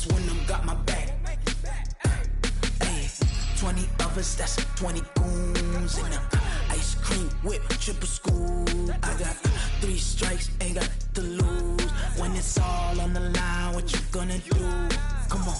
Just when them got my back. Hey, 20 of us, that's 20 goons in a ice cream whip, triple scoop. I got 3 strikes, ain't got to lose. When it's all on the line, what you gonna do? Come on.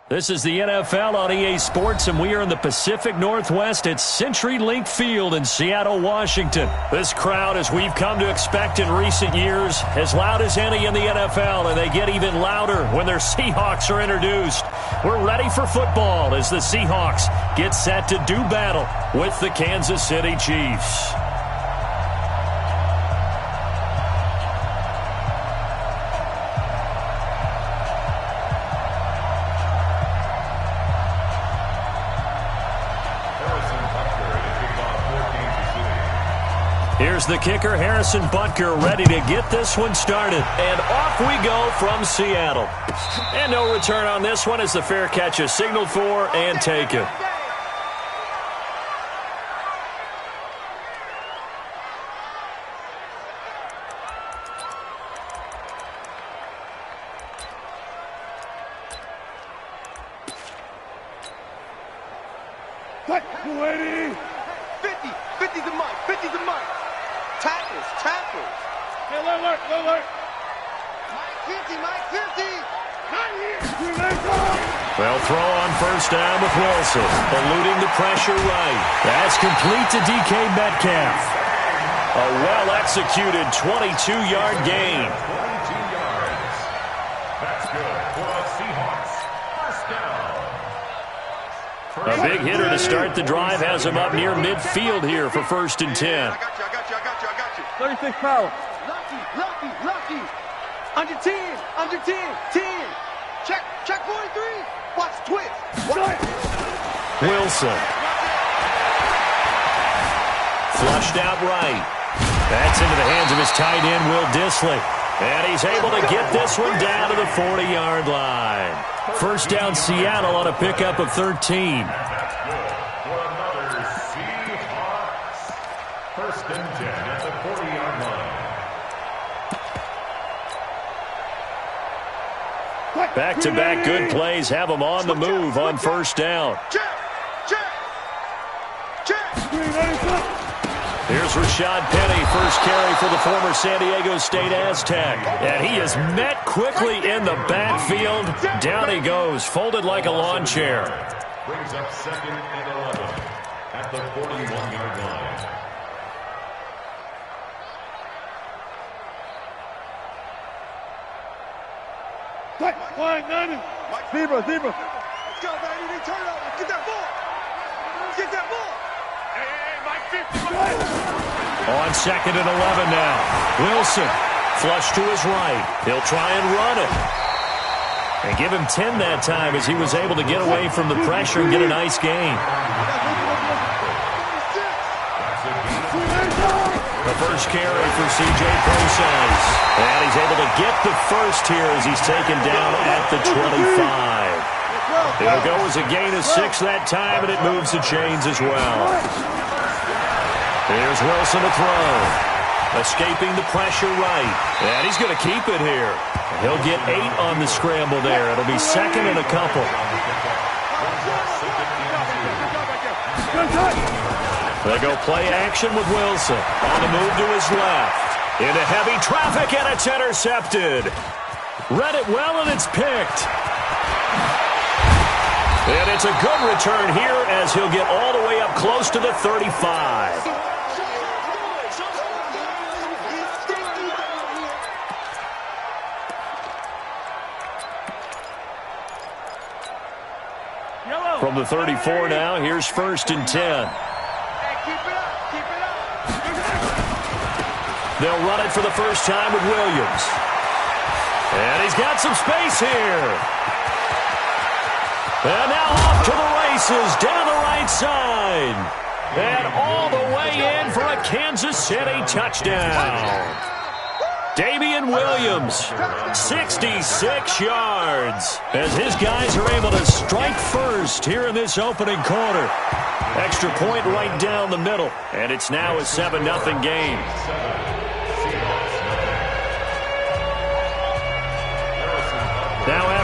This is the NFL on EA Sports, and we are in the Pacific Northwest at CenturyLink Field in Seattle, Washington. This crowd, as we've come to expect in recent years, as loud as any in the NFL, and they get even louder when their Seahawks are introduced. We're ready for football as the Seahawks get set to do battle with the Kansas City Chiefs. Here's the kicker, Harrison Butker, ready to get this one started. And off we go from Seattle. And no return on this one as the fair catch is signaled for and taken. Ready? 50. 50's a month. 50's a month. Tackles. Hey, alert. Mike 50. Not here. Well, throw on first down with Wilson. Eluding the pressure right. That's complete to DK Metcalf. A well-executed 22-yard gain. 22 yards. That's good for the Seahawks. First down. A big hitter to start the drive has him up near midfield here for 1st and 10. I got you. 36 power. Lucky. Under 10. 10. Check 43. Watch twist. Wilson. Flushed out right. That's into the hands of his tight end, Will Dissly. And he's able to get this one down to the 40-yard line. First down, Seattle on a pickup of 13. That's good for another Seahawks. 1st and 10 at the 40-yard line. Back-to-back good plays have them on the move on first down. Check. Here's Rashad Penny, first carry for the former San Diego State Aztec. And he is met quickly in the backfield. Down he goes, folded like a lawn chair. Brings up 2nd and 11 at the 41-yard line. Zebra. Let's go, baby. They turn over. Get that ball. Hey, Mike 50. On 2nd and 11 now. Wilson, flush to his right. He'll try and run it. And give him 10 that time as he was able to get away from the pressure and get a nice gain. The first carry for C.J. Prosise. And he's able to get the first here as he's taken down at the 25. It'll go as a gain of 6 that time, and it moves the chains as well. Here's Wilson to throw. Escaping the pressure right. And he's going to keep it here. He'll get 8 on the scramble there. It'll be 2nd and a couple. They go play action with Wilson. On the move to his left. Into heavy traffic, and it's intercepted. Read it well, and it's picked. And it's a good return here as he'll get all the way up close to the 35. From the 34 now, here's 1st and 10. They'll run it for the first time with Williams. And he's got some space here. And now off to the races down the right side. And all the way in for a Kansas City touchdown. Damian Williams, 66 yards, as his guys are able to strike first here in this opening quarter. Extra point right down the middle, and it's now a 7-0 game.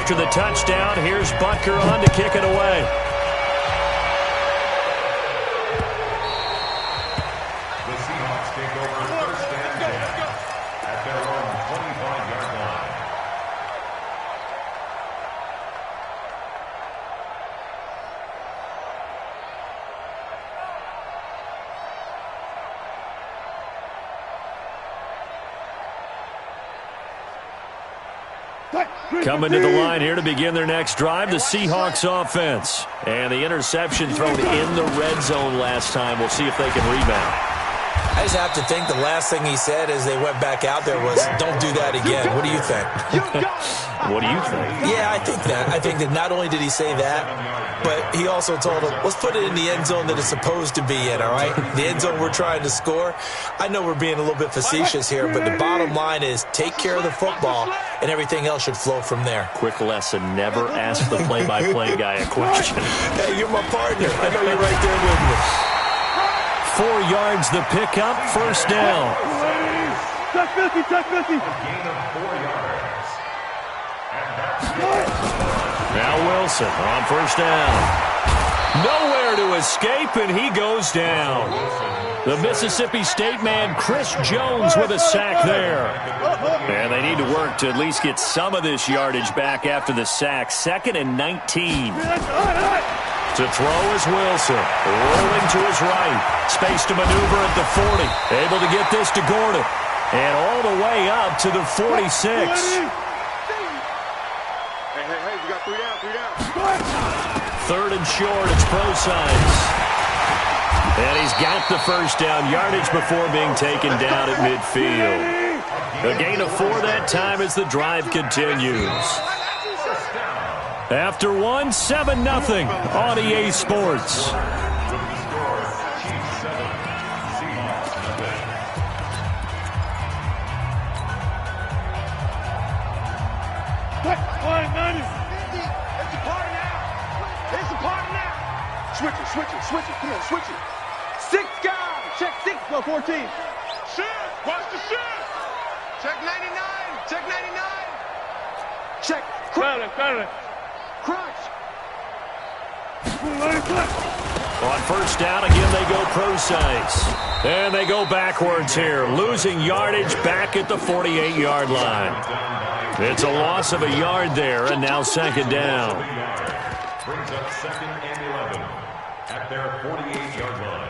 after the touchdown. Here's Butker on to kick it away. The Seahawks take over first and 10 at their own 25-yard line. Coming to the line here to begin their next drive, the Seahawks offense. And the interception thrown in the red zone last time. We'll see if they can rebound. I just have to think the last thing he said as they went back out there was, don't do that again. What do you think? What do you think? Yeah, I think that. I think that not only did he say that, but he also told him, let's put it in the end zone that it's supposed to be in, all right? The end zone we're trying to score. I know we're being a little bit facetious here, but the bottom line is take care of the football, and everything else should flow from there. Quick lesson, never ask the play-by-play guy a question. Hey, you're my partner. I know you're right there with me. 4 yards the pickup, first down. Check 50, check 50. A gain of 4 yards. Now Wilson on first down. Nowhere to escape, and he goes down. The Mississippi State man, Chris Jones, with a sack there. And they need to work to at least get some of this yardage back after the sack. 2nd and 19. To throw is Wilson. Rolling to his right. Space to maneuver at the 40. Able to get this to Gordon. And all the way up to the 46. Hey, we got 3 down. 3rd and short, it's Proscience. And he's got the first down yardage before being taken down at midfield. A gain of 4 that time as the drive continues. After 1, 7-0 on EA Sports. Switch it. Come on, switch it. 6 guys. Check 6. Go 14. Shift. Watch the shift. Check 99. Check 99. Check. Crunch. On first down, again, they go Proscience. And they go backwards here, losing yardage back at the 48-yard line. It's a loss of a yard there, and now 2nd down. Brings up 2nd and 11 at their 48-yard line.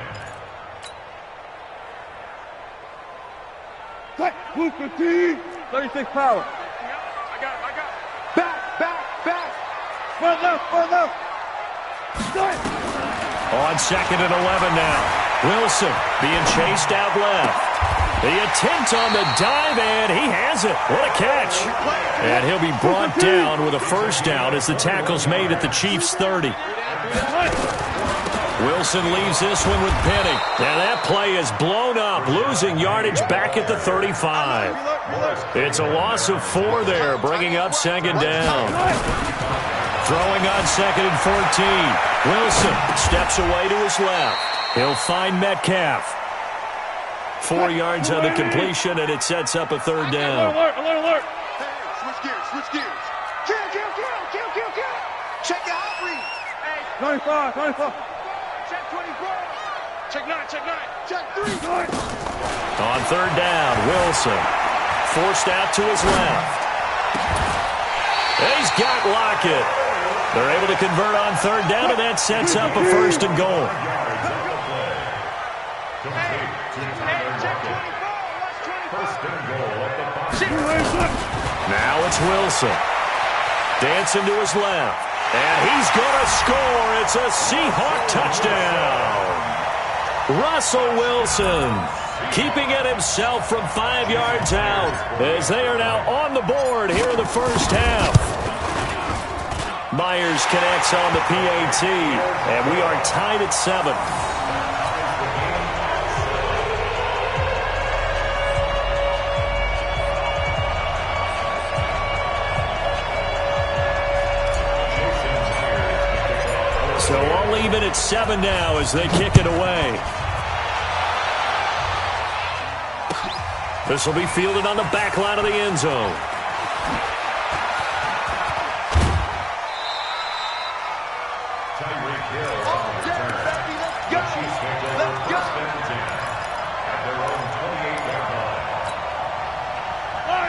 Blue 15. 36 power. I got it. Back. Front left. On 2nd and 11 now. Wilson being chased out left. The attempt on the dive, and he has it. What a catch. And he'll be brought down with a first down as the tackle's made at the Chiefs' 30. Wilson leaves this one with Penny. And that play is blown up, losing yardage back at the 35. It's a loss of 4 there, bringing up 2nd down. Throwing on 2nd and 14. Wilson steps away to his left. He'll find Metcalf. 4 yards on the completion, and it sets up a 3rd down. Alert. Switch gears. Kill. Check the hot read. 95. Check 24. Check 9. Check 3. On 3rd down, Wilson forced out to his left. He's got Lockett. They're able to convert on 3rd down, and that sets up a 1st and goal. Now it's Wilson. Dancing to his left. And he's going to score. It's a Seahawk touchdown. Russell Wilson keeping it himself from 5 yards out as they are now on the board here in the first half. Myers connects on the PAT, and we are tied at 7. So all even at 7 now as they kick it away. This will be fielded on the back line of the end zone.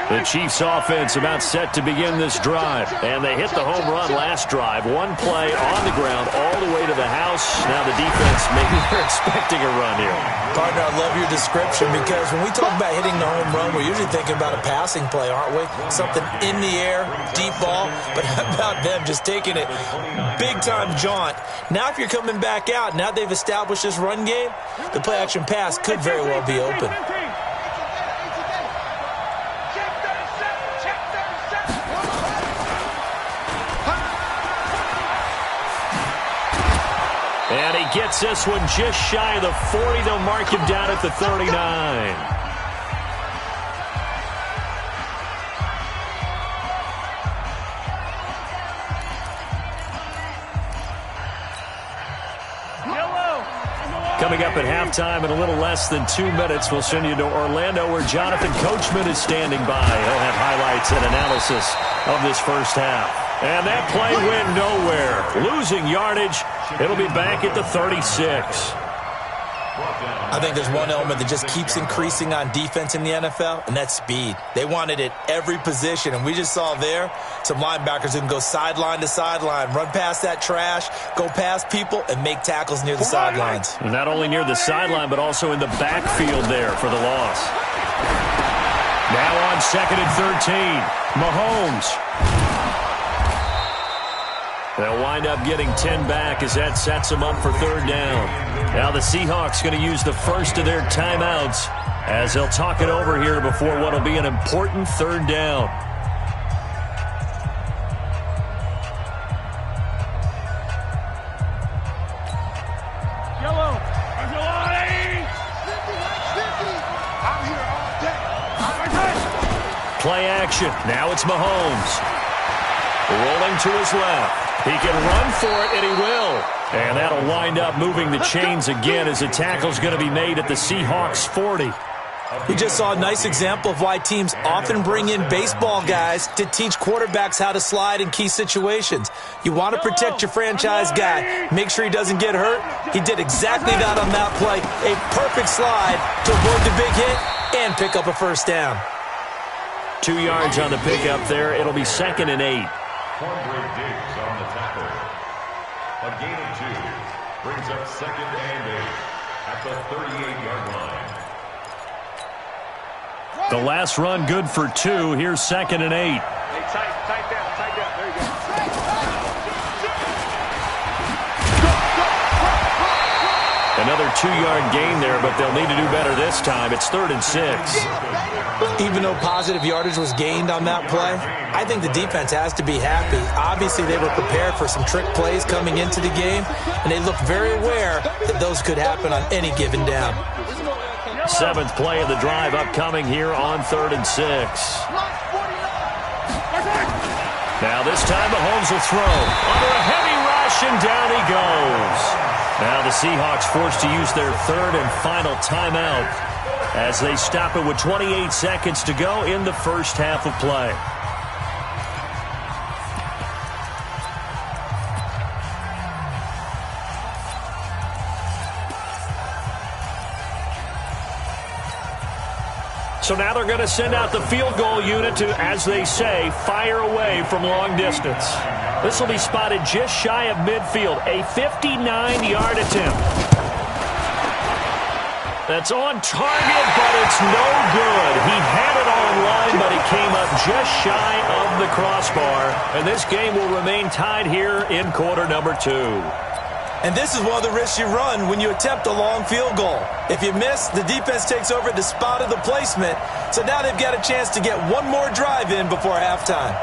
The Chiefs offense about set to begin this drive. And they hit the home run last drive. One play on the ground all the way to the house. Now the defense, maybe they're expecting a run here. Partner, I love your description because when we talk about hitting the home run, we're usually thinking about a passing play, aren't we? Something in the air, deep ball. But how about them just taking it big-time jaunt? Now if you're coming back out, now they've established this run game, the play-action pass could very well be open. And he gets this one just shy of the 40. They'll mark him down at the 39. Coming up at halftime in a little less than 2 minutes, we'll send you to Orlando where Jonathan Coachman is standing by. He'll have highlights and analysis of this first half. And that play went nowhere. Losing yardage. It'll be back at the 36. I think there's one element that just keeps increasing on defense in the NFL, and that's speed. They want it at every position, and we just saw there some linebackers who can go sideline to sideline, run past that trash, go past people, and make tackles near the sidelines. Not only near the sideline, but also in the backfield there for the loss. Now on 2nd and 13, Mahomes. They'll wind up getting 10 back as that sets them up for 3rd down. Now the Seahawks going to use the first of their timeouts as they'll talk it over here before what will be an important 3rd down. Play action. Now it's Mahomes. Rolling to his left. He can run for it, and he will. And that'll wind up moving the chains again as the tackle's going to be made at the Seahawks 40. We just saw a nice example of why teams often bring in baseball guys to teach quarterbacks how to slide in key situations. You want to protect your franchise guy. Make sure he doesn't get hurt. He did exactly that on that play. A perfect slide to avoid the big hit and pick up a 1st down. 2 yards on the pickup there. It'll be 2nd and 8. Cornbread Diggs on the tackle. A gain of 2 brings up 2nd and 8 at the 38-yard line. The last run good for 2. Here's 2nd and 8. Hey, tight down. There you go. Another 2-yard gain there, but they'll need to do better this time. It's 3rd and 6. Even though positive yardage was gained on that play, I think the defense has to be happy. Obviously, they were prepared for some trick plays coming into the game, and they looked very aware that those could happen on any given down. 7th play of the drive upcoming here on 3rd and 6. Now this time Mahomes will throw. Under a heavy rush, and down he goes. Now the Seahawks forced to use their 3rd and final timeout as they stop it with 28 seconds to go in the first half of play. So now they're going to send out the field goal unit to, as they say, fire away from long distance. This will be spotted just shy of midfield, a 59-yard attempt. That's on target, but it's no good. He had it on line, but it came up just shy of the crossbar. And this game will remain tied here in quarter number 2. And this is one of the risks you run when you attempt a long field goal. If you miss, the defense takes over at the spot of the placement. So now they've got a chance to get one more drive in before halftime.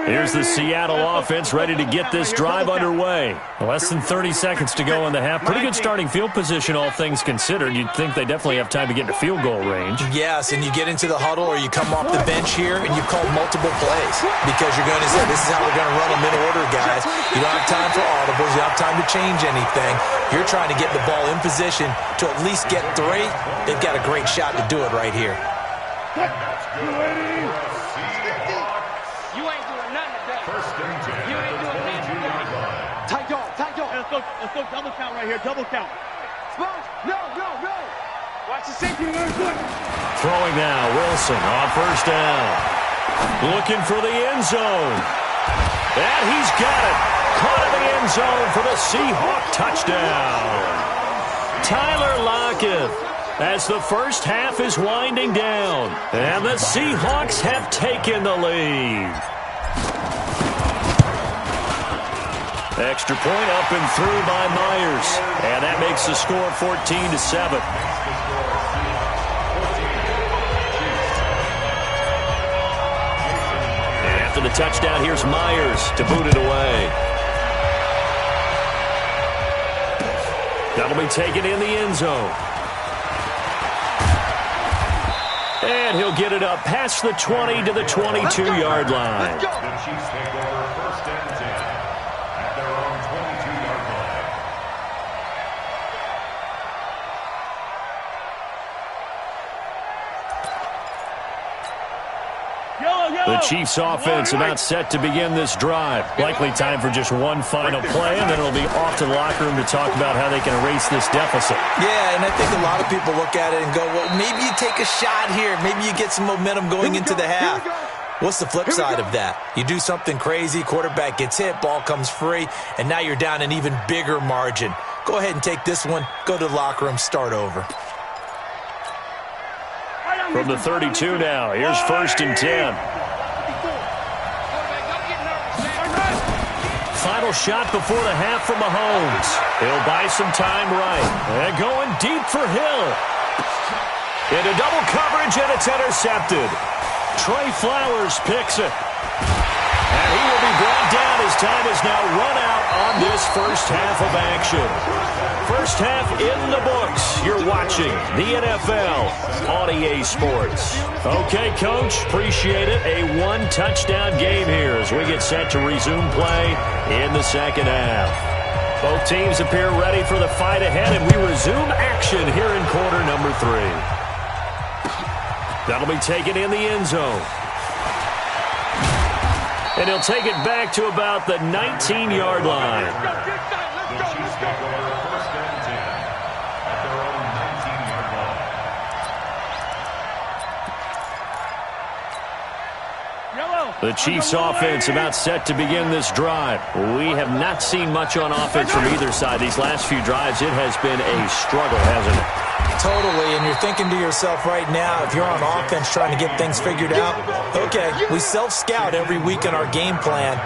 Here's the Seattle offense ready to get this drive underway. Less than 30 seconds to go in the half. Pretty good starting field position, all things considered. You'd think they definitely have time to get into field goal range. Yes, and you get into the huddle or you come off the bench here and you've called multiple plays because you're going to say, this is how we're going to run them in order, guys. You don't have time for audibles. You don't have time to change anything. You're trying to get the ball in position to at least get 3. They've got a great shot to do it right here. You ain't doing First and 10 at the 22-yard line. Tight dog. Let's go double count right here. Double count. Sponge. No. Watch the safety. Throwing now, Wilson on first down. Looking for the end zone. And he's got it. Caught in the end zone for the Seahawk touchdown. Tyler Lockett, as the first half is winding down. And the Seahawks have taken the lead. Extra point up and through by Myers. And that makes the score 14-7. And after the touchdown, here's Myers to boot it away. That'll be taken in the end zone. And he'll get it up past the 20 to the 22-yard line. The Chiefs take over first and 10 at their own 22-yard line. The Chiefs offense about set to begin this drive. Likely time for just one final play, and then it'll be off to the locker room to talk about how they can erase this deficit. Yeah, and I think a lot of people look at it and go, well, maybe you take a shot here. Maybe you get some momentum going into the half. What's the flip side of that? You do something crazy, quarterback gets hit, ball comes free, and now you're down an even bigger margin. Go ahead and take this one, go to the locker room, start over. From the 32 now, here's first and 10. Final shot before the half from Mahomes. He'll buy some time right. And going deep for Hill. Into double coverage, and it's intercepted. Trey Flowers picks it. And he will be brought down as time is now run out on this first half of action. First half in the books. You're watching the NFL on EA Sports. Okay, Coach, appreciate it. A one-touchdown game here as we get set to resume play in the second half. Both teams appear ready for the fight ahead, and we resume action here in quarter number 3. That'll be taken in the end zone. And he'll take it back to about the 19-yard line. The Chiefs take over first and 10 at their own 19-yard line. The Chiefs offense about set to begin this drive. We have not seen much on offense from either side. These last few drives, it has been a struggle, hasn't it? Totally, and you're thinking to yourself right now, if you're on offense trying to get things figured out, okay, we self-scout every week in our game plan.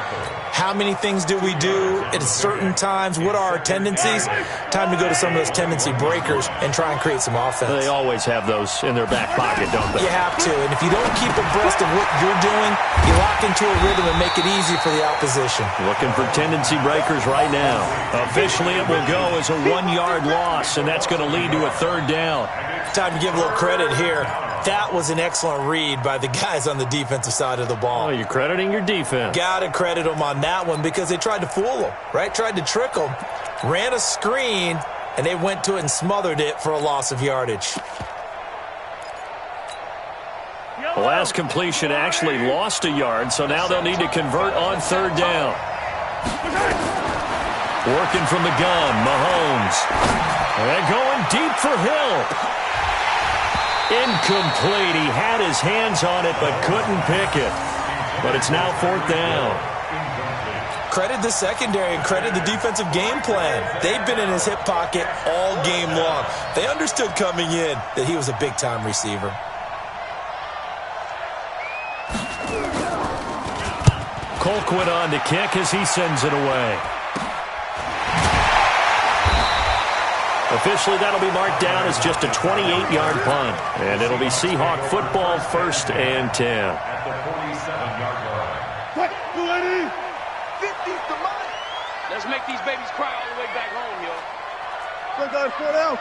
How many things do we do at certain times? What are our tendencies? Time to go to some of those tendency breakers and try and create some offense. They always have those in their back pocket, don't they? You have to, and if you don't keep abreast of what you're doing, you lock into a rhythm and make it easy for the opposition. Looking for tendency breakers right now. Officially, it will go as a 1-yard loss, and that's going to lead to a third down. Time to give a little credit here. That was an excellent read by the guys on the defensive side of the ball. Oh, you're crediting your defense. Got to credit them on that one because they tried to fool them, right? Tried to trick them, ran a screen, and they went to it and smothered it for a loss of yardage. The last completion actually lost a yard, so now they'll need to convert on third down. Working from the gun, Mahomes. And going deep for Hill. Incomplete. He had his hands on it but couldn't pick it. But it's now fourth down. Credit the secondary and credit the defensive game plan. They've been in his hip pocket all game long. They understood coming in that he was a big-time receiver. Colquitt on to kick as he sends it away. Officially, that'll be marked down as just a 28-yard punt. And it'll be Seahawk football, first and 10. At the 47-yard line. What? 20? 50's the money. Let's make these babies cry all the way back home, yo. Look, guys, 4 down.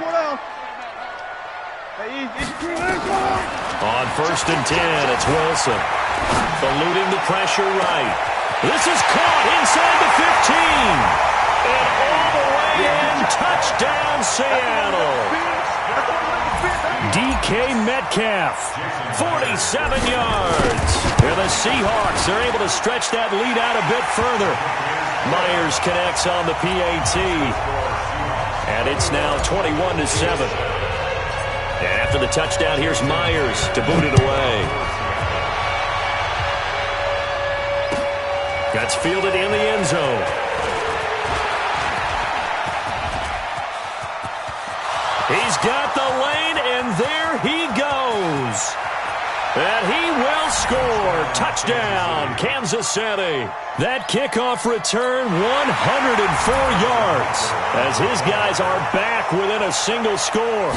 Hey, it's 2 minutes. On first and 10, it's Wilson. Eluding the pressure right. This is caught inside the 15. And all the way in, touchdown Seattle. DK Metcalf, 47 yards. And the Seahawks are able to stretch that lead out a bit further. Myers connects on the PAT. And it's now 21-7. And after the touchdown, here's Myers to boot it away. That's fielded in the end zone. He's got the lane, and there he goes. And he will score. Touchdown, Kansas City. That kickoff return, 104 yards, as his guys are back within a single score.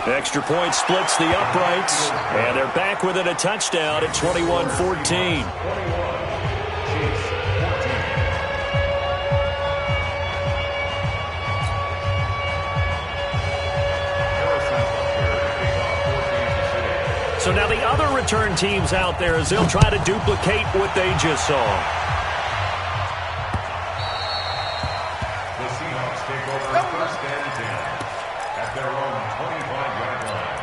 Extra point splits the uprights, and they're back within a touchdown at 21-14. So now the other return teams out there as they'll try to duplicate what they just saw. The Seahawks take over first and 10 at their own 25-yard line.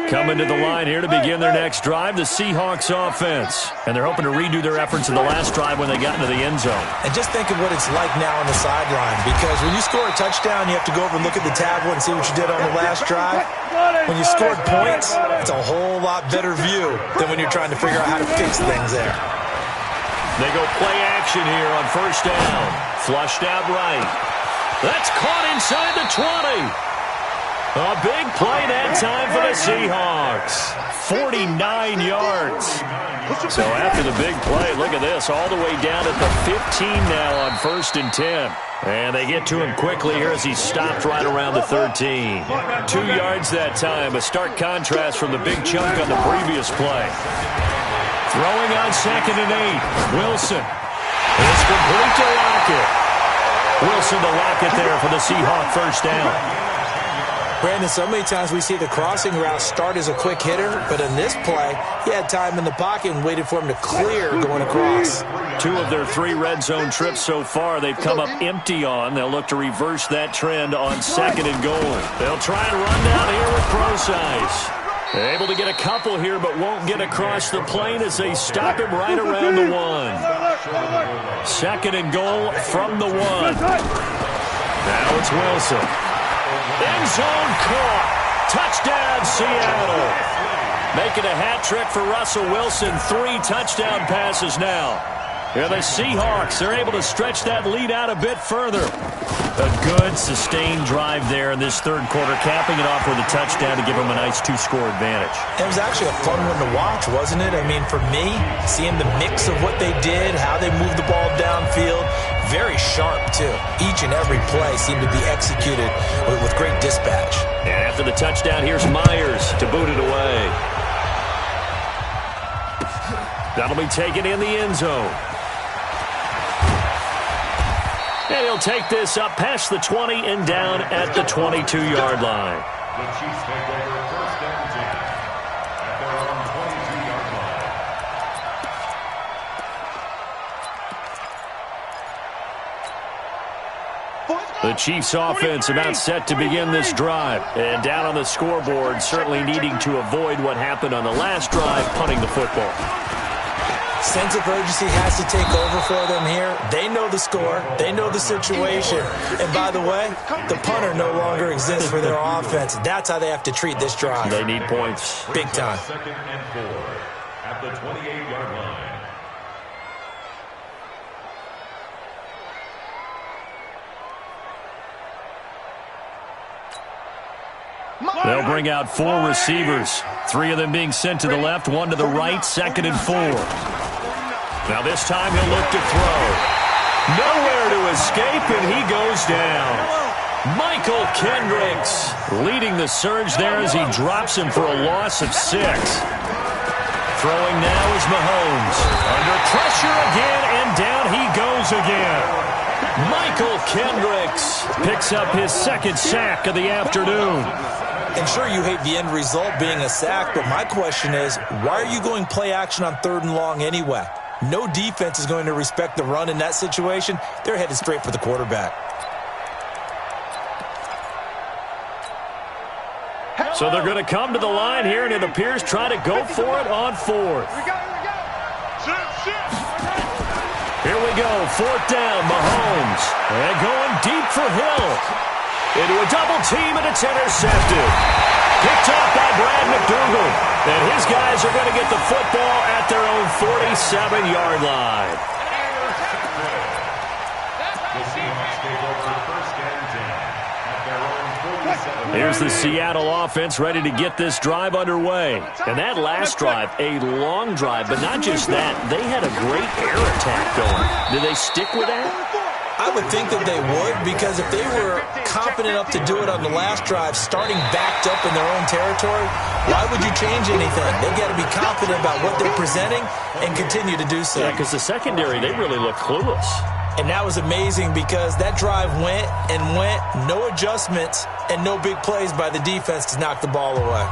Coming to the line here to begin their next drive, the Seahawks offense. And they're hoping to redo their efforts in the last drive when they got into the end zone. And just think of what it's like now on the sideline, because when you score a touchdown, you have to go over and look at the tablet and see what you did on the last drive. When you scored points, it's a whole lot better view than when you're trying to figure out how to fix things there. They go play action here on first down. Flushed out right. That's caught inside the 20. A big play that time for the Seahawks. 49 yards. So after the big play, look at this, all the way down at the 15 now on first and 10. And they get to him quickly here as he stopped right around the 13. 2 yards that time, a stark contrast from the big chunk on the previous play. Throwing on second and 8. Wilson. It's complete to Lockett. Wilson to Lockett there for the Seahawk first down. Brandon, so many times we see the crossing route start as a quick hitter, but in this play, he had time in the pocket and waited for him to clear going across. 2 of their 3 red zone trips so far, they've come up empty on. They'll look to reverse that trend on second and goal. They'll try and run down here with Procise. Able to get a couple here, but won't get across the plane as they stop him right around the 1. Second and goal from the 1. Now it's Wilson. End zone caught. Touchdown, Seattle. Making a hat trick for Russell Wilson. 3 touchdown passes now. And the Seahawks are able to stretch that lead out a bit further. A good, sustained drive there in this third quarter, capping it off with a touchdown to give them a nice 2-score advantage. It was actually a fun one to watch, wasn't it? I mean, for me, seeing the mix of what they did, how they moved the ball downfield, very sharp, too. Each and every play seemed to be executed with great dispatch. And after the touchdown, here's Myers to boot it away. That'll be taken in the end zone. And he'll take this up past the 20 and down at the 22-yard line. The Chiefs take over first and 10 at their own 22-yard line. The Chiefs offense about set to begin this drive. And down on the scoreboard, certainly needing to avoid what happened on the last drive, punting the football. Sense of urgency has to take over for them here. They know the score. They know the situation. And by the way, the punter no longer exists for their offense. That's how they have to treat this drive. They need points. Big time. Second and 4 at the 28-yard line. They'll bring out 4 receivers. 3 of them being sent to the left, 1 to the right, second and 4. Now this time he'll look to throw. Nowhere to escape, and he goes down. Michael Kendricks leading the surge there as he drops him for a loss of 6. Throwing now is Mahomes. Under pressure again, and down he goes again. Michael Kendricks picks up his 2nd sack of the afternoon. And sure, you hate the end result being a sack, but my question is, why are you going play action on 3rd and long anyway? No defense is going to respect the run in that situation. They're headed straight for the quarterback. So they're going to come to the line here, and it appears try to go for it on 4th. Here we go, 4th down, Mahomes. And going deep for Hill. Into a double team, and it's intercepted. Picked off by Brad McDougal. And his guys are going to get the football at their own 47-yard line. Here's the Seattle offense ready to get this drive underway. And that last drive, a long drive, but not just that. They had a great air attack going. Do they stick with that? I would think that they would, because if they were confident enough to do it on the last drive, starting backed up in their own territory, why would you change anything? They've got to be confident about what they're presenting and continue to do so. Yeah, because the secondary, they really look clueless. And that was amazing because that drive went and went, no adjustments and no big plays by the defense to knock the ball away.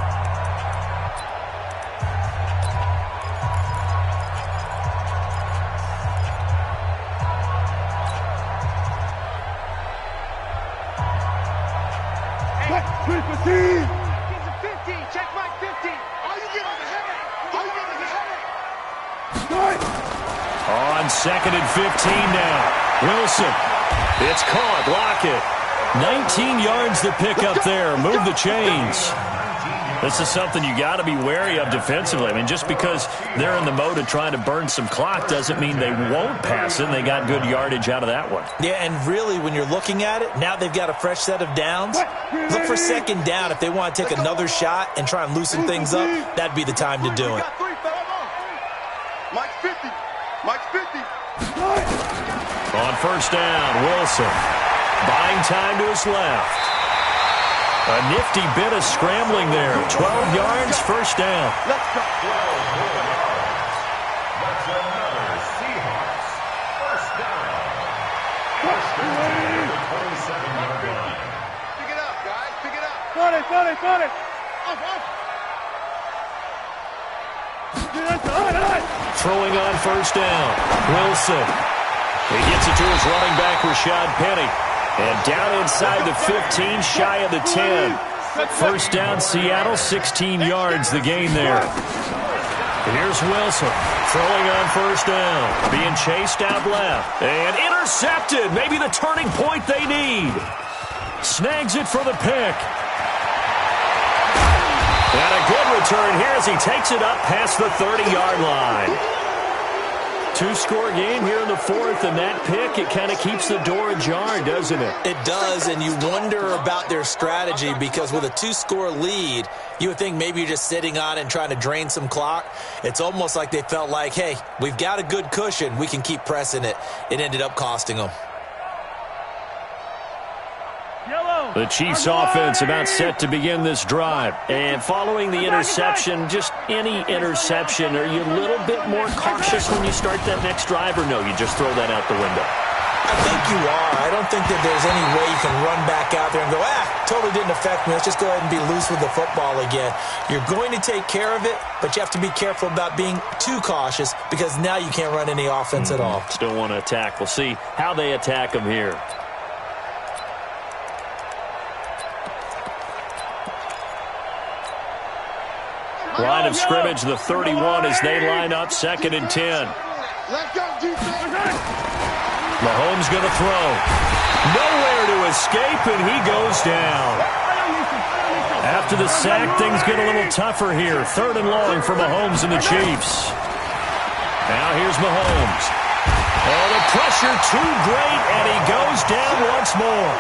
Check Mike 50. All you get is a headache. All you get is a headache. On 2nd and 15 now. Wilson. It's caught. Block it. 19 yards to pick up there. Move the chains. This is something you got to be wary of defensively. I mean, just because they're in the mode of trying to burn some clock doesn't mean they won't pass it. They got good yardage out of that one. Yeah, and really, when you're looking at it, now they've got a fresh set of downs. Look for 2nd down. If they want to take another shot and try and loosen things up, that'd be the time to do it. Mike's 50. Mike's 50. On 1st down, Wilson. Buying time to his left. A nifty bit of scrambling there. 12 yards, 1st down. Let's go. 12 more yards. That's another Seahawks 1st down. First and 10 at the 27-yard line. Pick it up, guys. Pick it up. Got it. Throwing on 1st down. Wilson. He gets it to his running back, Rashad Penny. And down inside the 15, shy of the 10. 1st down, Seattle, 16 yards the gain there. Here's Wilson throwing on 1st down. Being chased out left. And intercepted. Maybe the turning point they need. Snags it for the pick. And a good return here as he takes it up past the 30-yard line. 2-score game here in the 4th, and that pick, it kind of keeps the door ajar, doesn't it? It does, and you wonder about their strategy because with a 2-score lead, you would think maybe you're just sitting on it and trying to drain some clock. It's almost like they felt like, hey, we've got a good cushion. We can keep pressing it. It ended up costing them. The Chiefs offense about set to begin this drive. And following the interception, just any interception, are you a little bit more cautious when you start that next drive, or no, you just throw that out the window? I think you are. I don't think that there's any way you can run back out there and go, totally didn't affect me. Let's just go ahead and be loose with the football again. You're going to take care of it, but you have to be careful about being too cautious because now you can't run any offense at all. Still want to attack. We'll see how they attack them here. Line of scrimmage, the 31 as they line up, 2nd and 10. Mahomes going to throw. Nowhere to escape, and he goes down. After the sack, things get a little tougher here. 3rd and long for Mahomes and the Chiefs. Now here's Mahomes. Oh, the pressure too great, and he goes down once more.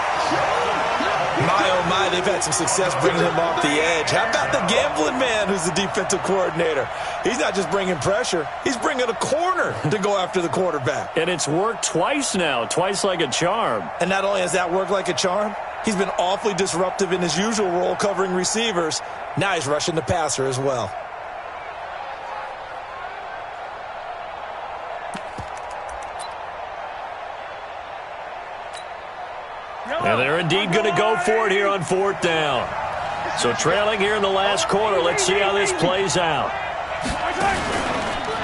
My, oh my, they've had some success bringing him off the edge. How about the gambling man who's the defensive coordinator? He's not just bringing pressure. He's bringing a corner to go after the quarterback. And it's worked twice now, twice like a charm. And not only has that worked like a charm, he's been awfully disruptive in his usual role covering receivers. Now he's rushing the passer as well. And they're indeed going to go for it here on 4th down. So trailing here in the last quarter. Let's see how this plays out.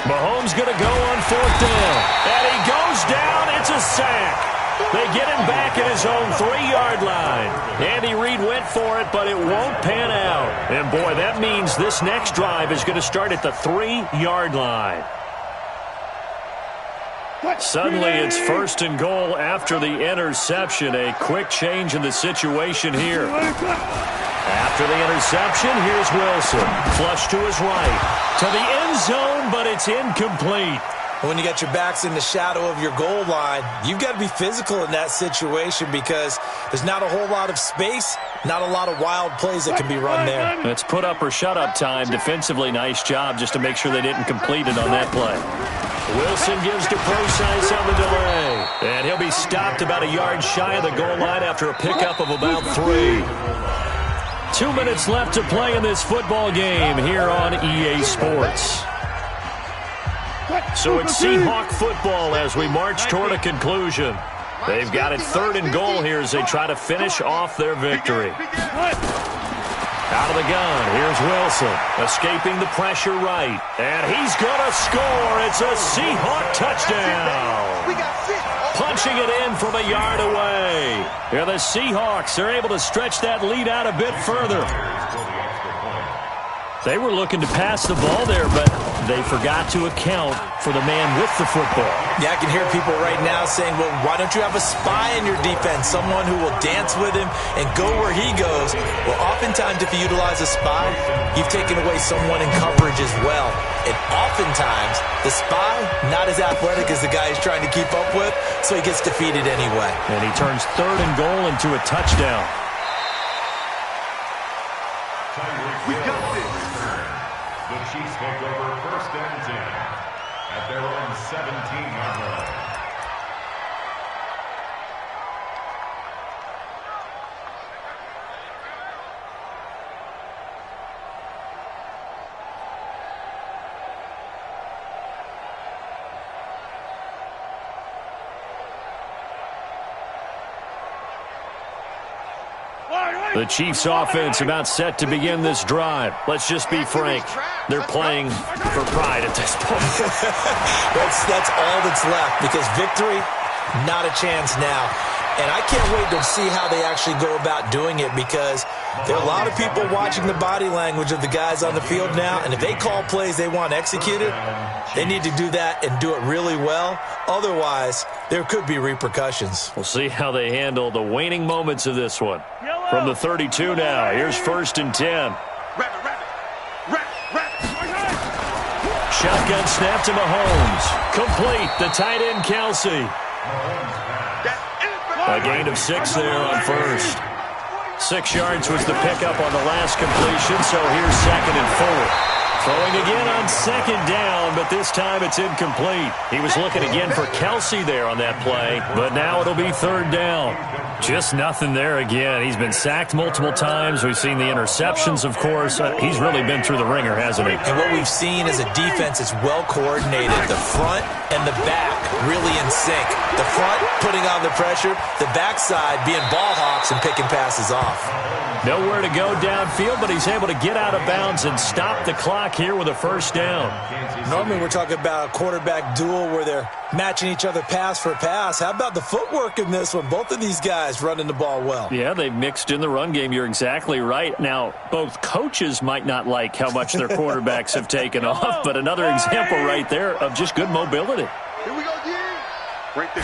Mahomes going to go on 4th down. And he goes down. It's a sack. They get him back at his own 3-yard line. Andy Reid went for it, but it won't pan out. And, boy, that means this next drive is going to start at the 3-yard line. Suddenly, it's 1st and goal after the interception. A quick change in the situation here. After the interception, here's Wilson. Flush to his right. To the end zone, but it's incomplete. When you got your backs in the shadow of your goal line, you've got to be physical in that situation because there's not a whole lot of space, not a lot of wild plays that can be run there. It's put up or shut up time. Defensively, nice job just to make sure they didn't complete it on that play. Wilson gives to Procise on the delay. And he'll be stopped about a yard shy of the goal line after a pickup of about 3. 2 minutes left to play in this football game here on EA Sports. So it's Seahawk football as we march toward a conclusion. They've got it 3rd and goal here as they try to finish off their victory. Out of the gun, here's Wilson, escaping the pressure right. And he's going to score. It's a Seahawk touchdown. Punching it in from a yard away. Yeah, the Seahawks are able to stretch that lead out a bit further. They were looking to pass the ball there, but they forgot to account for the man with the football. Yeah, I can hear people right now saying, well, why don't you have a spy in your defense, someone who will dance with him and go where he goes? Well, oftentimes if you utilize a spy, you've taken away someone in coverage as well. And oftentimes, the spy, not as athletic as the guy he's trying to keep up with, so he gets defeated anyway. And he turns 3rd and goal into a touchdown. We got this. The Chiefs take over 1st and 10 at their own 17-yard line. The Chiefs offense about set to begin this drive. Let's just be frank. They're playing for pride at this point. That's all that's left because victory, not a chance now. And I can't wait to see how they actually go about doing it because there are a lot of people watching the body language of the guys on the field now. And if they call plays they want executed, they need to do that and do it really well. Otherwise, there could be repercussions. We'll see how they handle the waning moments of this one. From the 32 now, here's 1st and 10. Shotgun snap to Mahomes. Complete, the tight end Kelsey. A gain of 6 there on 1st. 6 yards was the pickup on the last completion, so here's 2nd and 4. Throwing again on 2nd down, but this time it's incomplete. He was looking again for Kelsey there on that play, but now it'll be 3rd down. Just nothing there again. He's been sacked multiple times. We've seen the interceptions, of course. He's really been through the ringer, hasn't he? And what we've seen is a defense that's well coordinated. The front and the back really in sync. The front putting on the pressure, the backside being ball hawks and picking passes off. Nowhere to go downfield, but he's able to get out of bounds and stop the clock here with a 1st down. Normally we're talking about a quarterback duel where they're matching each other pass for pass. How about the footwork in this one? Both of these guys running the ball well. Yeah, they've mixed in the run game. You're exactly right. Now, both coaches might not like how much their quarterbacks have taken off, but another example right there of just good mobility. Here we go, G. Right there.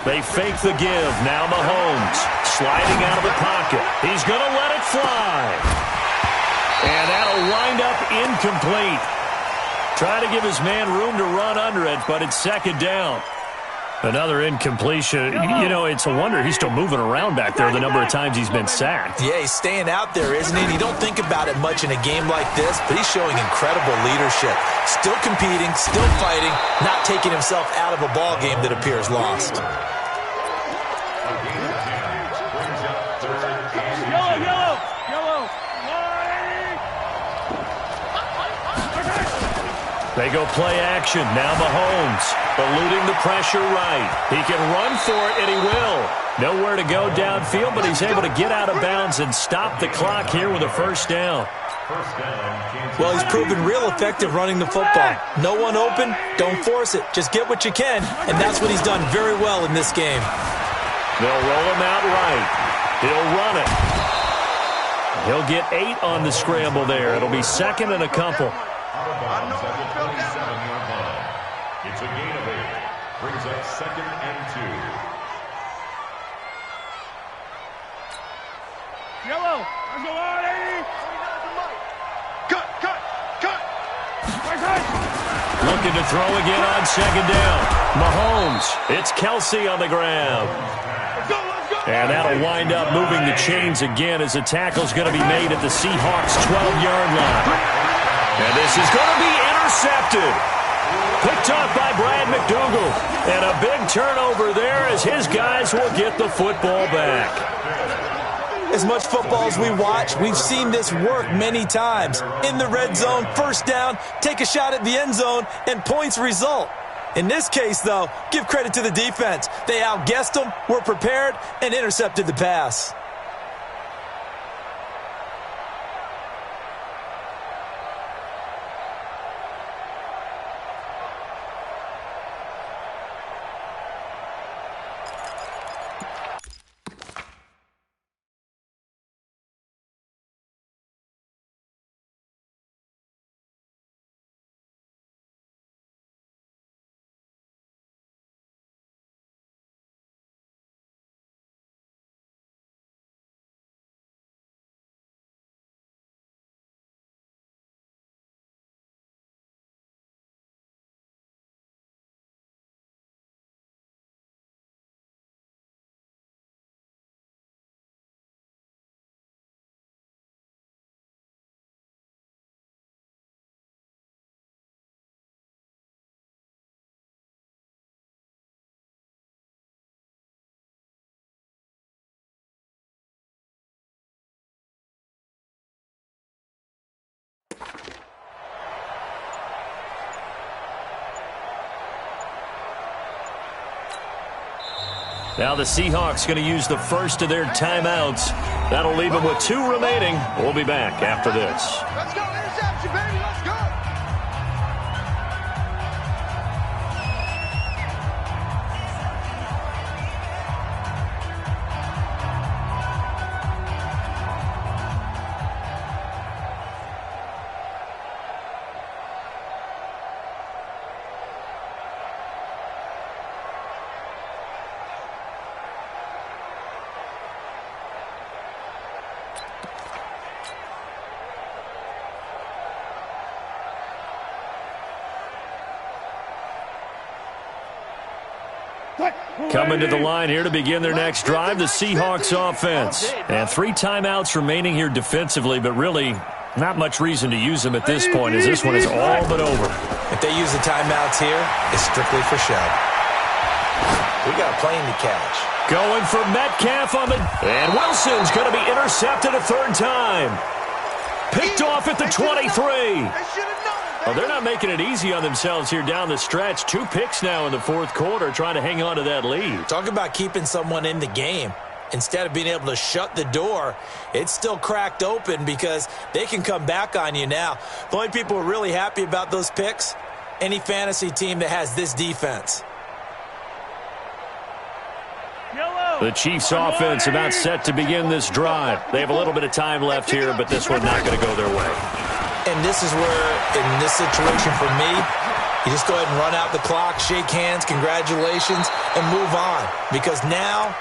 They fake the give. Now Mahomes sliding out of the pocket. He's going to let it fly. And that'll wind up incomplete. Trying to give his man room to run under it, but it's 2nd down. Another incompletion. You know, it's a wonder he's still moving around back there the number of times he's been sacked. Yeah, he's staying out there, isn't he? You don't think about it much in a game like this, but he's showing incredible leadership. Still competing, still fighting, not taking himself out of a ball game that appears lost. They go play action. Now Mahomes eluding the pressure right. He can run for it, and he will. Nowhere to go downfield, but he's able to get out of bounds and stop the clock here with a first down. Well, he's proven real effective running the football. No one open, don't force it. Just get what you can, and that's what he's done very well in this game. They'll roll him out right. He'll run it. He'll get 8 on the scramble there. It'll be second and a couple. It's a gain of 8. Brings up second and 2. Yellow. Let's go on, 80. Cut. Looking to throw again on second down. Mahomes. It's Kelsey on the grab. Let's go. And that'll wind up moving the chains again as the tackle's going to be made at the Seahawks' 12-yard line. And this is going to be intercepted. Picked off by Brad McDougal. And a big turnover there as his guys will get the football back. As much football as we watch, we've seen this work many times. In the red zone, first down, take a shot at the end zone, and points result. In this case, though, give credit to the defense. They outguessed them, were prepared, and intercepted the pass. Now the Seahawks going to use the first of their timeouts. That'll leave them with 2 remaining. We'll be back after this. Let's go. Interception, baby. Let's go. Coming to the line here to begin their next drive, the Seahawks offense. And 3 timeouts remaining here defensively, but really not much reason to use them at this point as this one is all but over. If they use the timeouts here, it's strictly for show. We got a plane to catch. Going for Metcalf on the... And Wilson's going to be intercepted a 3rd time. Picked off at the 23. Well, they're not making it easy on themselves here down the stretch. 2 picks now in the 4th quarter trying to hang on to that lead. Talk about keeping someone in the game. Instead of being able to shut the door, it's still cracked open because they can come back on you now. The only people who are really happy about those picks, any fantasy team that has this defense. The Chiefs offense about set to begin this drive. They have a little bit of time left here, but this one not going to go their way. And this is where, in this situation for me, you just go ahead and run out the clock, shake hands, congratulations, and move on. Because now,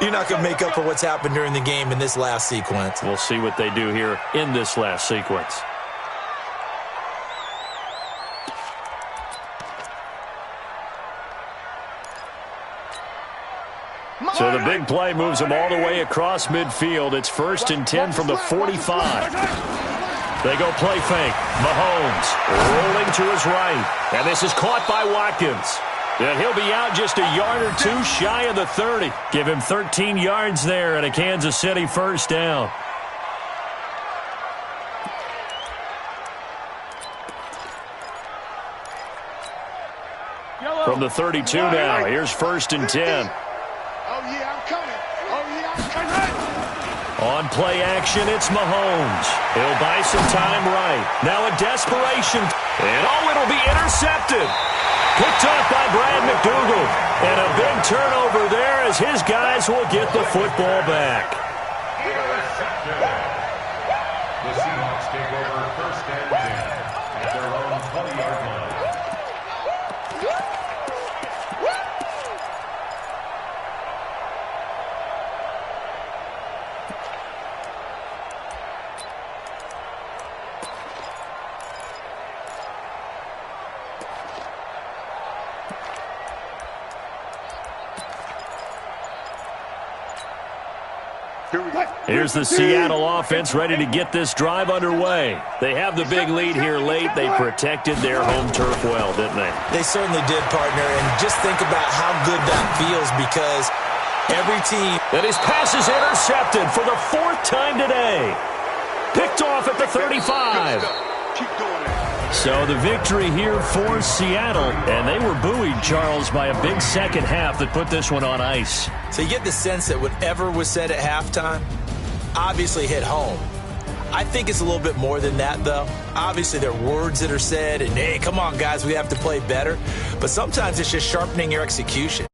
you're not going to make up for what's happened during the game in this last sequence. We'll see what they do here in this last sequence. So the big play moves them all the way across midfield. It's 1st and 10 from the 45. They go play fake. Mahomes rolling to his right. And this is caught by Watkins. And he'll be out just a yard or 2 shy of the 30. Give him 13 yards there and a Kansas City first down. From the 32 now, here's 1st and 10. Oh, yeah, I'm coming. Oh, yeah, I'm coming. On play action, it's Mahomes. He'll buy some time right. Now a desperation. And it'll be intercepted. Picked off by Brad McDougal. And a big turnover there as his guys will get the football back. Intercepted. The Seahawks take over 1st and 10 at their own 20-yard line. Here's the Seattle offense ready to get this drive underway. They have the big lead here late. They protected their home turf well, didn't they? They certainly did, partner. And just think about how good that feels because every team... And his pass is intercepted for the 4th time today. Picked off at the 35. Keep doing it. So the victory here for Seattle. And they were buoyed, Charles, by a big second half that put this one on ice. So you get the sense that whatever was said at halftime obviously hit home. I think it's a little bit more than that, though. Obviously, there are words that are said, and, hey, come on, guys, we have to play better. But sometimes it's just sharpening your execution.